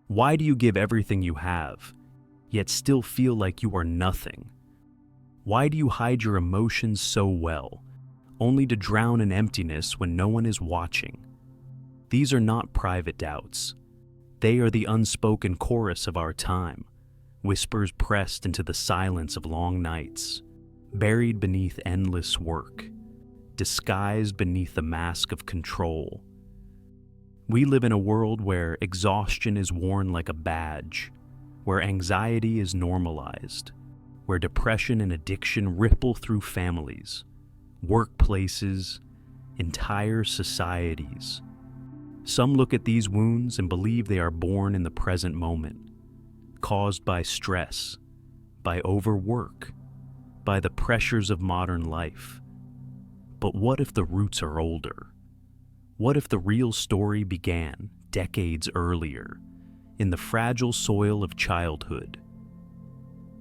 Why do you give everything you have, yet still feel like you are nothing? Why do you hide your emotions so well, only to drown in emptiness when no one is watching? These are not private doubts. They are the unspoken chorus of our time, whispers pressed into the silence of long nights, buried beneath endless work, disguised beneath the mask of control. We live in a world where exhaustion is worn like a badge, where anxiety is normalized, where depression and addiction ripple through families, workplaces, entire societies. Some look at these wounds and believe they are born in the present moment, caused by stress, by overwork, by the pressures of modern life. But what if the roots are older? What if the real story began decades earlier, in the fragile soil of childhood?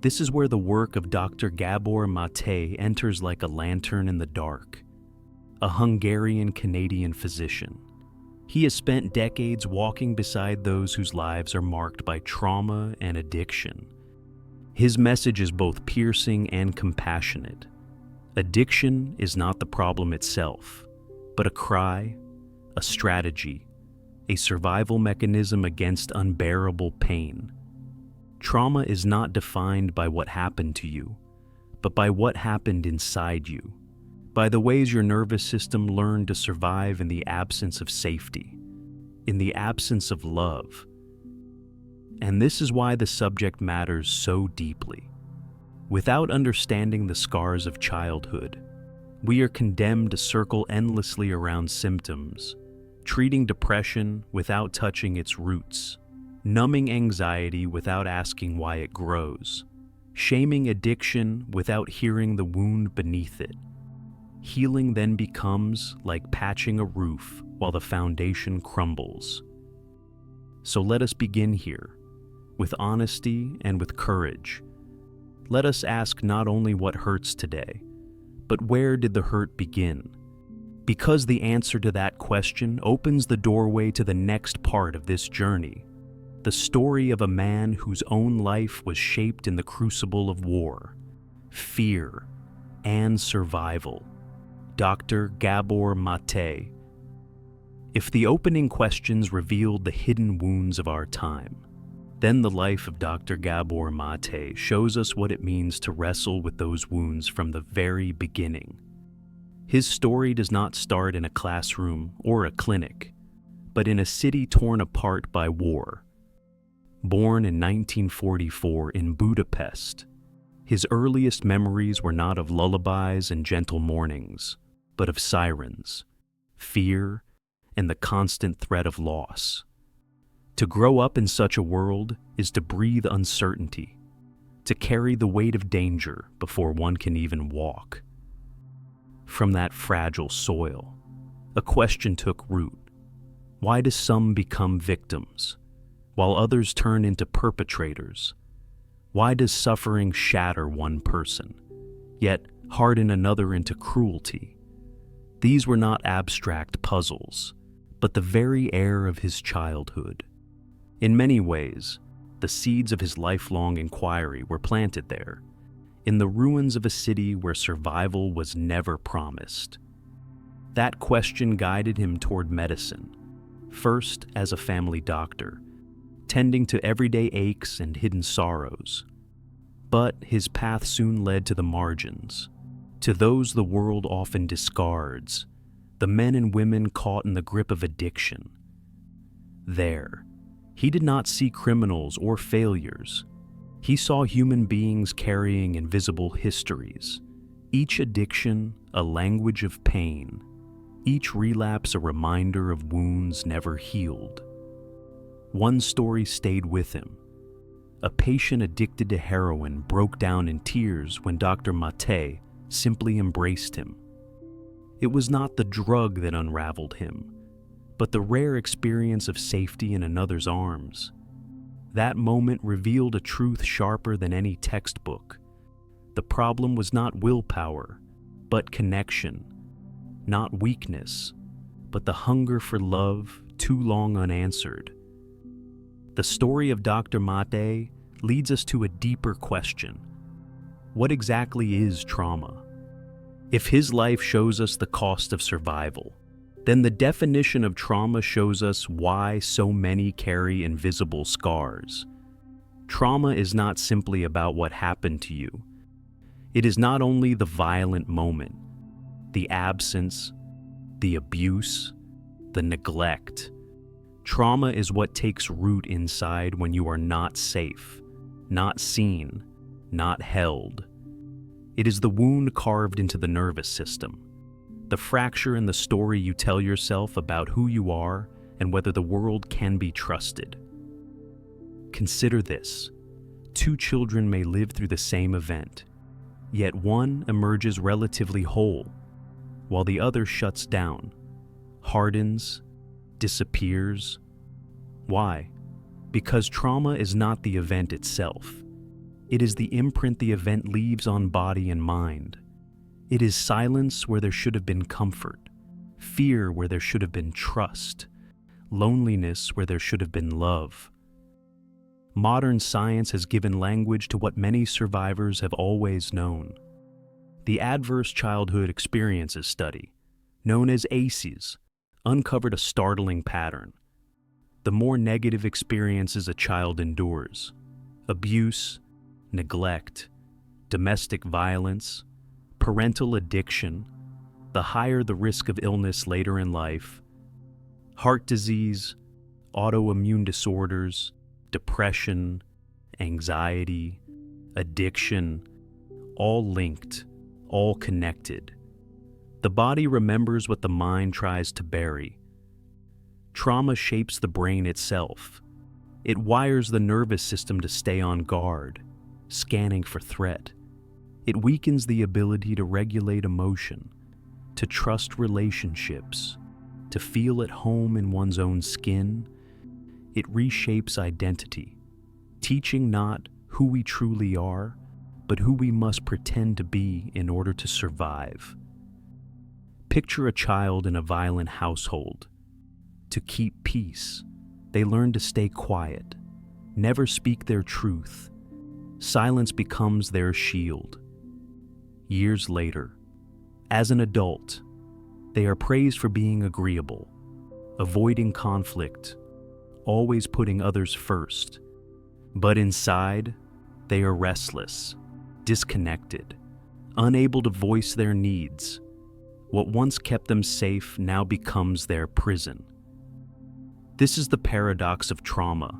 This is where the work of Dr. Gabor Maté enters like a lantern in the dark, a Hungarian-Canadian physician. He has spent decades walking beside those whose lives are marked by trauma and addiction. His message is both piercing and compassionate. Addiction is not the problem itself, but a cry, a strategy, a survival mechanism against unbearable pain. Trauma is not defined by what happened to you, but by what happened inside you, by the ways your nervous system learned to survive in the absence of safety, in the absence of love. And this is why the subject matters so deeply. Without understanding the scars of childhood, we are condemned to circle endlessly around symptoms, treating depression without touching its roots, numbing anxiety without asking why it grows, shaming addiction without hearing the wound beneath it. Healing then becomes like patching a roof while the foundation crumbles. So let us begin here, with honesty and with courage. Let us ask not only what hurts today, but where did the hurt begin? Because the answer to that question opens the doorway to the next part of this journey, the story of a man whose own life was shaped in the crucible of war, fear, and survival. Dr. Gabor Maté. If the opening questions revealed the hidden wounds of our time, then the life of Dr. Gabor Maté shows us what it means to wrestle with those wounds from the very beginning. His story does not start in a classroom or a clinic, but in a city torn apart by war. Born in 1944 in Budapest, his earliest memories were not of lullabies and gentle mornings, but of sirens, fear, and the constant threat of loss. To grow up in such a world is to breathe uncertainty, to carry the weight of danger before one can even walk. From that fragile soil, a question took root. Why do some become victims, while others turn into perpetrators? Why does suffering shatter one person, yet harden another into cruelty? These were not abstract puzzles, but the very air of his childhood. In many ways, the seeds of his lifelong inquiry were planted there, in the ruins of a city where survival was never promised. That question guided him toward medicine, first as a family doctor, tending to everyday aches and hidden sorrows. But his path soon led to the margins, to those the world often discards, the men and women caught in the grip of addiction. There, he did not see criminals or failures. He saw human beings carrying invisible histories, each addiction a language of pain, each relapse a reminder of wounds never healed. One story stayed with him. A patient addicted to heroin broke down in tears when Dr. Maté simply embraced him. It was not the drug that unraveled him, but the rare experience of safety in another's arms. That moment revealed a truth sharper than any textbook. The problem was not willpower, but connection. Not weakness, but the hunger for love too long unanswered. The story of Dr. Maté leads us to a deeper question. What exactly is trauma? If his life shows us the cost of survival, then the definition of trauma shows us why so many carry invisible scars. Trauma is not simply about what happened to you. It is not only the violent moment, the absence, the abuse, the neglect. Trauma is what takes root inside when you are not safe, not seen, not held. It is the wound carved into the nervous system, the fracture in the story you tell yourself about who you are and whether the world can be trusted. Consider this. 2 children may live through the same event, yet one emerges relatively whole, while the other shuts down, hardens, disappears. Why? Because trauma is not the event itself. It is the imprint the event leaves on body and mind. It is silence where there should have been comfort, fear where there should have been trust, loneliness where there should have been love. Modern science has given language to what many survivors have always known. The Adverse Childhood Experiences Study, known as ACEs, uncovered a startling pattern. The more negative experiences a child endures, abuse, neglect, domestic violence, parental addiction, the higher the risk of illness later in life. Heart disease, autoimmune disorders, depression, anxiety, addiction, all linked, all connected. The body remembers what the mind tries to bury. Trauma shapes the brain itself. It wires the nervous system to stay on guard, scanning for threat. It weakens the ability to regulate emotion, to trust relationships, to feel at home in one's own skin. It reshapes identity, teaching not who we truly are, but who we must pretend to be in order to survive. Picture a child in a violent household. To keep peace, they learn to stay quiet, never speak their truth. Silence becomes their shield. Years later, as an adult, they are praised for being agreeable, avoiding conflict, always putting others first. But inside, they are restless, disconnected, unable to voice their needs. What once kept them safe now becomes their prison. This is the paradox of trauma.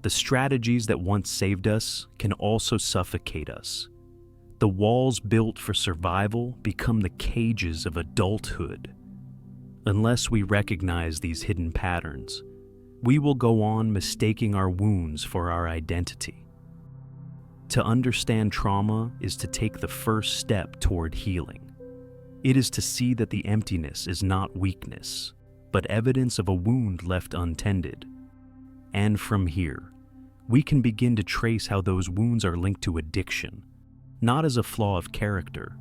The strategies that once saved us can also suffocate us. The walls built for survival become the cages of adulthood. Unless we recognize these hidden patterns, we will go on mistaking our wounds for our identity. To understand trauma is to take the first step toward healing. It is to see that the emptiness is not weakness, but evidence of a wound left untended. And from here, we can begin to trace how those wounds are linked to addiction, not as a flaw of character,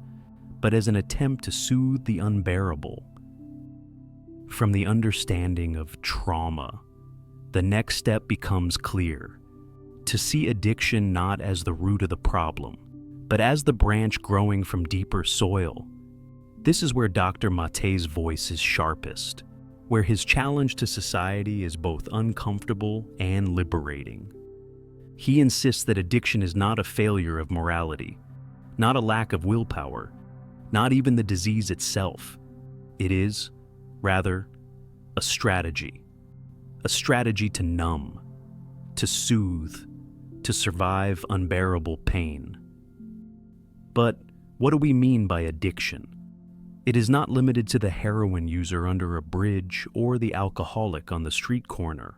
but as an attempt to soothe the unbearable. From the understanding of trauma, the next step becomes clear: to see addiction not as the root of the problem, but as the branch growing from deeper soil. This is where Dr. Maté's voice is sharpest, where his challenge to society is both uncomfortable and liberating. He insists that addiction is not a failure of morality, not a lack of willpower, not even the disease itself. It is, rather, a strategy to numb, to soothe, to survive unbearable pain. But what do we mean by addiction? It is not limited to the heroin user under a bridge or the alcoholic on the street corner.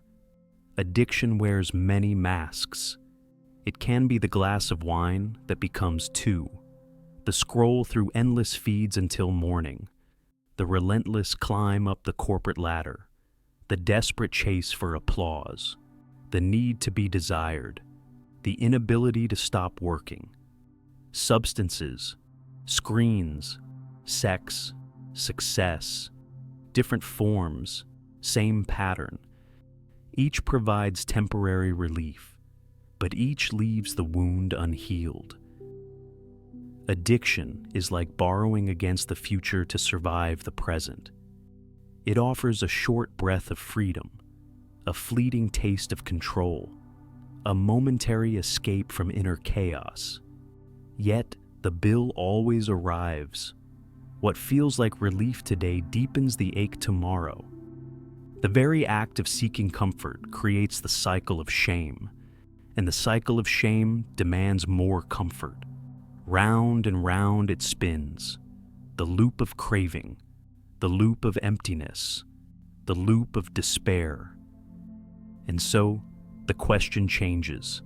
Addiction wears many masks. It can be the glass of wine that becomes 2, the scroll through endless feeds until morning, the relentless climb up the corporate ladder, the desperate chase for applause, the need to be desired, the inability to stop working. Substances, screens, sex, success, different forms, same pattern. Each provides temporary relief, but each leaves the wound unhealed. Addiction is like borrowing against the future to survive the present. It offers a short breath of freedom, a fleeting taste of control, a momentary escape from inner chaos. Yet, the bill always arrives. What feels like relief today deepens the ache tomorrow. The very act of seeking comfort creates the cycle of shame, and the cycle of shame demands more comfort. Round and round it spins, the loop of craving, the loop of emptiness, the loop of despair. And so, the question changes.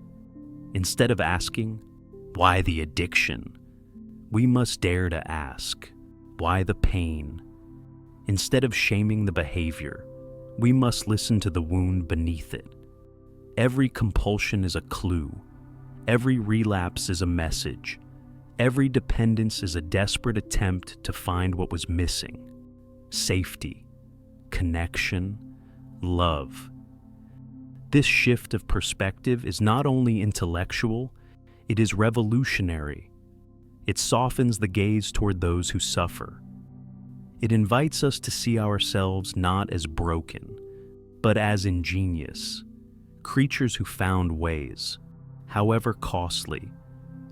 Instead of asking, why the addiction? We must dare to ask, why the pain? Instead of shaming the behavior, we must listen to the wound beneath it. Every compulsion is a clue. Every relapse is a message. Every dependence is a desperate attempt to find what was missing: safety, connection, love. This shift of perspective is not only intellectual, it is revolutionary. It softens the gaze toward those who suffer. It invites us to see ourselves not as broken, but as ingenious, creatures who found ways, however costly,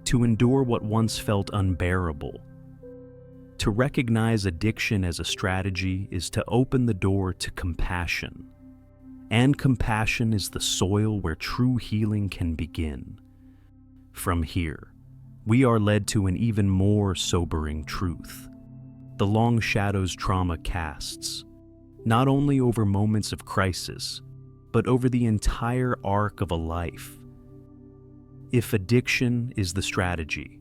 to endure what once felt unbearable. To recognize addiction as a strategy is to open the door to compassion. And compassion is the soil where true healing can begin. From here, we are led to an even more sobering truth: the long shadows trauma casts, not only over moments of crisis, but over the entire arc of a life. If addiction is the strategy,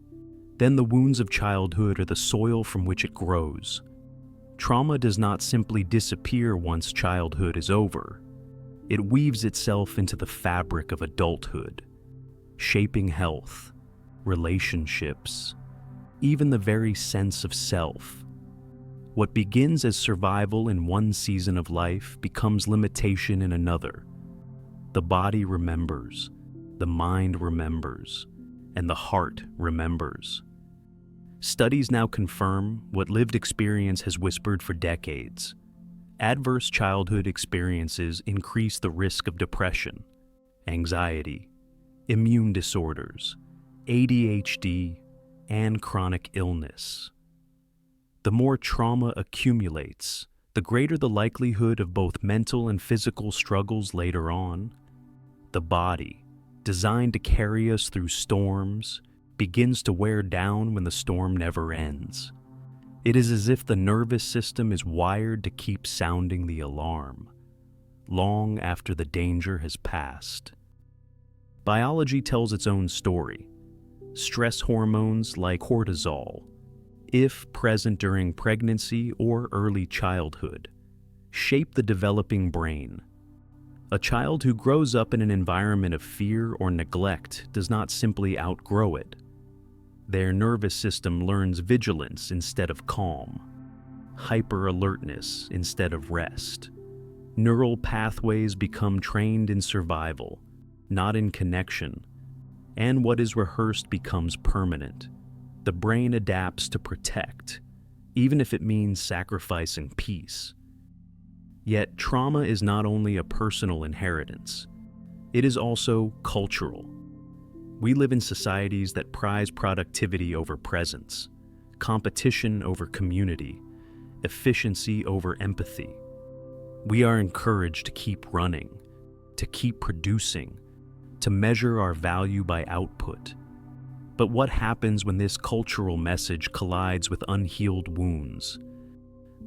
then the wounds of childhood are the soil from which it grows. Trauma does not simply disappear once childhood is over. It weaves itself into the fabric of adulthood, shaping health, relationships, even the very sense of self. What begins as survival in one season of life becomes limitation in another. The body remembers, the mind remembers, and the heart remembers. Studies now confirm what lived experience has whispered for decades. Adverse childhood experiences increase the risk of depression, anxiety, immune disorders, ADHD, and chronic illness. The more trauma accumulates, the greater the likelihood of both mental and physical struggles later on. The body, designed to carry us through storms, begins to wear down when the storm never ends. It is as if the nervous system is wired to keep sounding the alarm, long after the danger has passed. Biology tells its own story. Stress hormones like cortisol, if present during pregnancy or early childhood, shape the developing brain. A child who grows up in an environment of fear or neglect does not simply outgrow it. Their nervous system learns vigilance instead of calm, hyper-alertness instead of rest. Neural pathways become trained in survival, not in connection, and what is rehearsed becomes permanent. The brain adapts to protect, even if it means sacrificing peace. Yet trauma is not only a personal inheritance, it is also cultural. We live in societies that prize productivity over presence, competition over community, efficiency over empathy. We are encouraged to keep running, to keep producing, to measure our value by output. But what happens when this cultural message collides with unhealed wounds?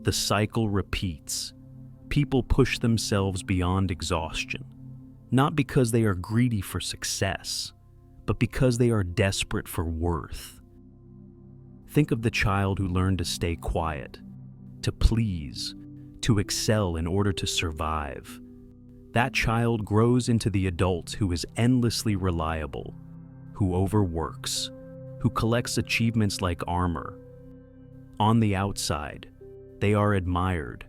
The cycle repeats. People push themselves beyond exhaustion, not because they are greedy for success, but because they are desperate for worth. Think of the child who learned to stay quiet, to please, to excel in order to survive. That child grows into the adult who is endlessly reliable, who overworks, who collects achievements like armor. On the outside, they are admired,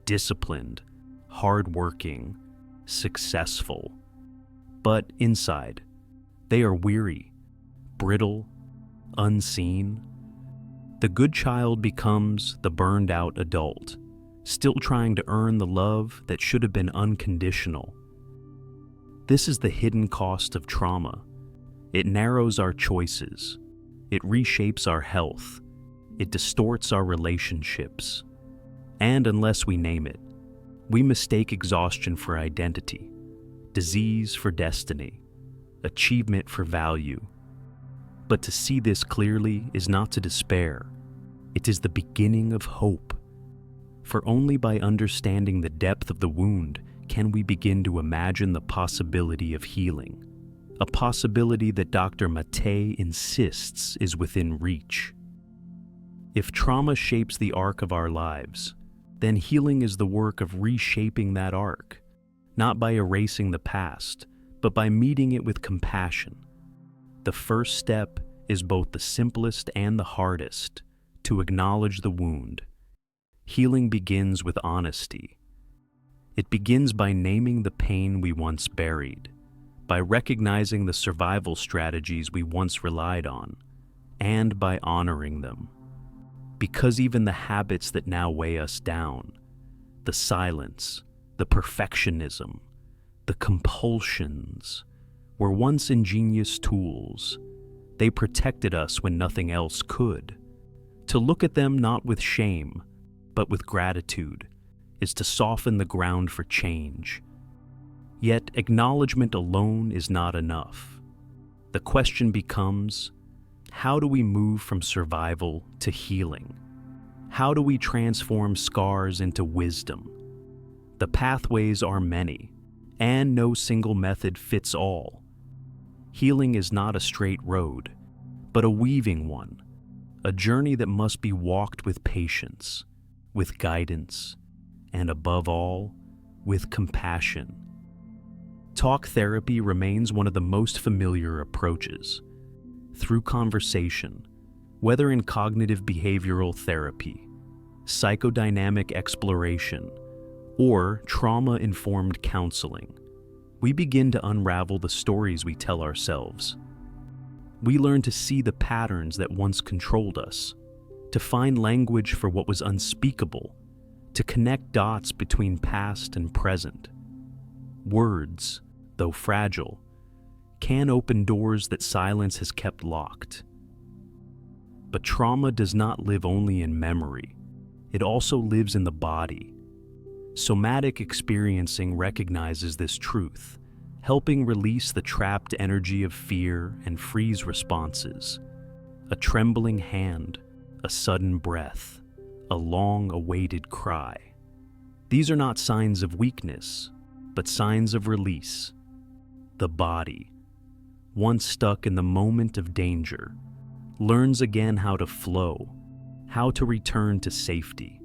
disciplined, hardworking, successful. But inside, they are weary, brittle, unseen. The good child becomes the burned-out adult, still trying to earn the love that should have been unconditional. This is the hidden cost of trauma. It narrows our choices. It reshapes our health. It distorts our relationships. And unless we name it, we mistake exhaustion for identity, disease for destiny, achievement for value. But to see this clearly is not to despair. It is the beginning of hope. For only by understanding the depth of the wound can we begin to imagine the possibility of healing, a possibility that Dr. Maté insists is within reach. If trauma shapes the arc of our lives, then healing is the work of reshaping that arc, not by erasing the past, but by meeting it with compassion. The first step is both the simplest and the hardest: to acknowledge the wound. Healing begins with honesty. It begins by naming the pain we once buried, by recognizing the survival strategies we once relied on, and by honoring them. Because even the habits that now weigh us down, the silence, the perfectionism, the compulsions, were once ingenious tools. They protected us when nothing else could. To look at them not with shame, but with gratitude, is to soften the ground for change. Yet acknowledgement alone is not enough. The question becomes, how do we move from survival to healing? How do we transform scars into wisdom? The pathways are many, and no single method fits all. Healing is not a straight road, but a weaving one, a journey that must be walked with patience, with guidance, and above all, with compassion. Talk therapy remains one of the most familiar approaches. Through conversation, whether in cognitive behavioral therapy, psychodynamic exploration, or trauma-informed counseling, we begin to unravel the stories we tell ourselves. We learn to see the patterns that once controlled us, to find language for what was unspeakable, to connect dots between past and present. Words, though fragile, can open doors that silence has kept locked. But trauma does not live only in memory. It also lives in the body. Somatic experiencing recognizes this truth, helping release the trapped energy of fear and freeze responses. A trembling hand, a sudden breath, a long-awaited cry. These are not signs of weakness, but signs of release. The body, once stuck in the moment of danger, learns again how to flow, how to return to safety.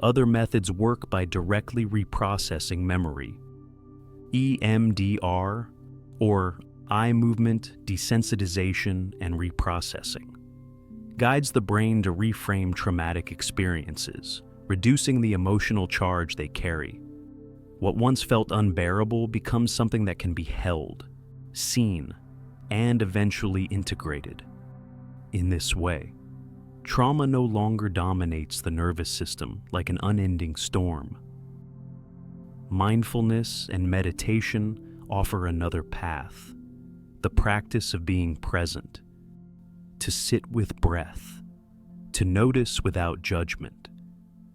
Other methods work by directly reprocessing memory. EMDR, or eye movement desensitization and reprocessing, guides the brain to reframe traumatic experiences, reducing the emotional charge they carry. What once felt unbearable becomes something that can be held, seen, and eventually integrated. In this way, trauma no longer dominates the nervous system like an unending storm. Mindfulness and meditation offer another path, the practice of being present, to sit with breath, to notice without judgment,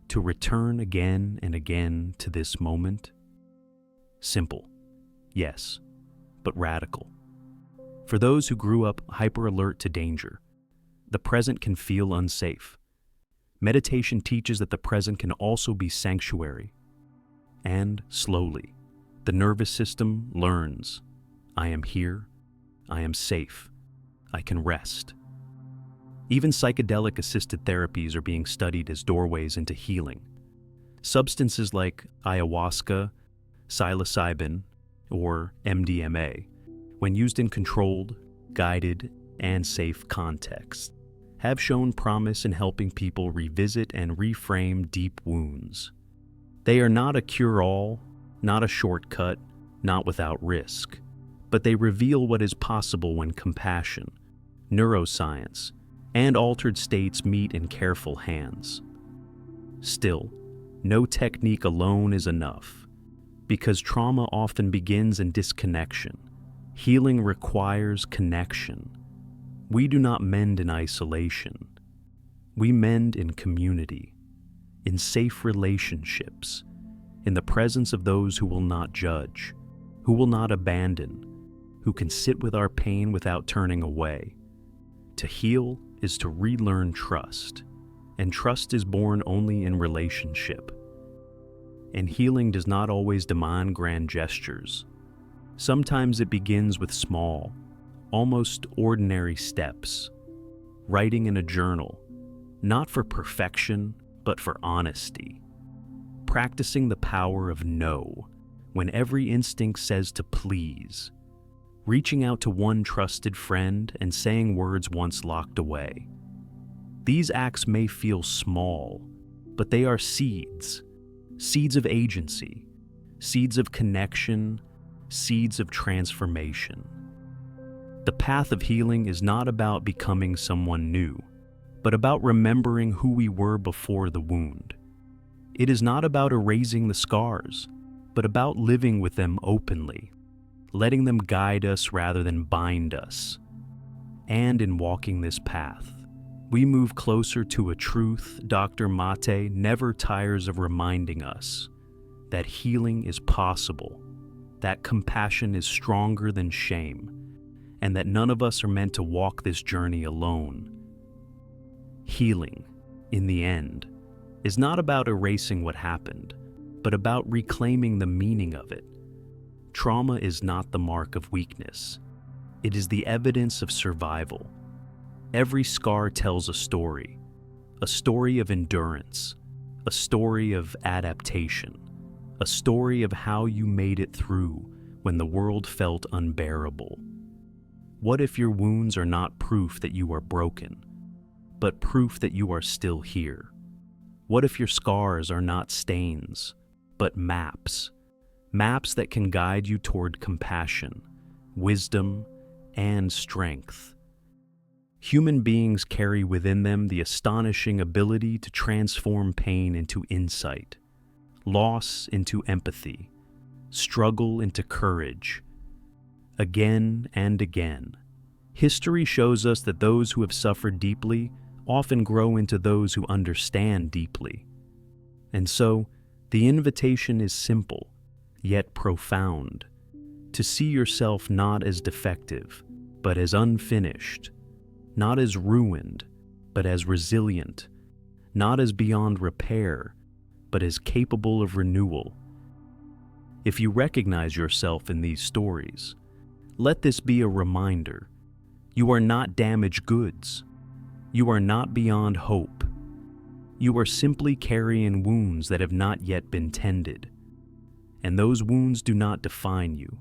to return again and again to this moment. Simple, yes, but radical. For those who grew up hyper-alert to danger, the present can feel unsafe. Meditation teaches that the present can also be sanctuary. And slowly, the nervous system learns, I am here, I am safe, I can rest. Even psychedelic-assisted therapies are being studied as doorways into healing. Substances like ayahuasca, psilocybin, or MDMA, when used in controlled, guided, and safe contexts, have shown promise in helping people revisit and reframe deep wounds. They are not a cure-all, not a shortcut, not without risk, but they reveal what is possible when compassion, neuroscience, and altered states meet in careful hands. Still, no technique alone is enough, because trauma often begins in disconnection. Healing requires connection. We do not mend in isolation. We mend in community, in safe relationships, in the presence of those who will not judge, who will not abandon, who can sit with our pain without turning away. To heal is to relearn trust, and trust is born only in relationship. And healing does not always demand grand gestures. Sometimes it begins with small, almost ordinary steps. Writing in a journal, not for perfection, but for honesty. Practicing the power of no, when every instinct says to please. Reaching out to one trusted friend and saying words once locked away. These acts may feel small, but they are seeds. Seeds of agency, seeds of connection, seeds of transformation. The path of healing is not about becoming someone new, but about remembering who we were before the wound. It is not about erasing the scars, but about living with them openly, letting them guide us rather than bind us. And in walking this path, we move closer to a truth Dr. Maté never tires of reminding us, that healing is possible, that compassion is stronger than shame, and that none of us are meant to walk this journey alone. Healing, in the end, is not about erasing what happened, but about reclaiming the meaning of it. Trauma is not the mark of weakness. It is the evidence of survival. Every scar tells a story of endurance, a story of adaptation, a story of how you made it through when the world felt unbearable. What if your wounds are not proof that you are broken, but proof that you are still here? What if your scars are not stains, but maps? Maps that can guide you toward compassion, wisdom, and strength. Human beings carry within them the astonishing ability to transform pain into insight, loss into empathy, struggle into courage. Again and again, history shows us that those who have suffered deeply often grow into those who understand deeply. And so, the invitation is simple, yet profound, to see yourself not as defective, but as unfinished, not as ruined, but as resilient, not as beyond repair, but as capable of renewal. If you recognize yourself in these stories, let this be a reminder. You are not damaged goods. You are not beyond hope. You are simply carrying wounds that have not yet been tended. And those wounds do not define you.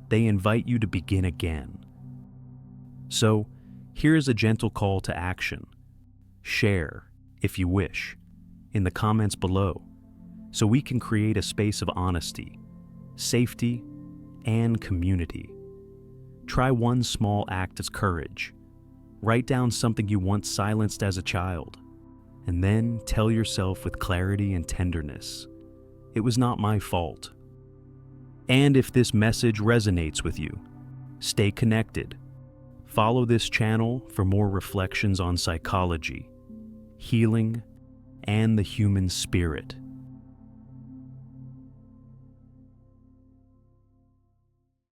They invite you to begin again. So, here is a gentle call to action. Share, if you wish, in the comments below, so we can create a space of honesty, safety, and community. Try one small act of courage. Write down something you once silenced as a child, and then tell yourself with clarity and tenderness, it was not my fault. And if this message resonates with you, stay connected. Follow this channel for more reflections on psychology, healing, and the human spirit.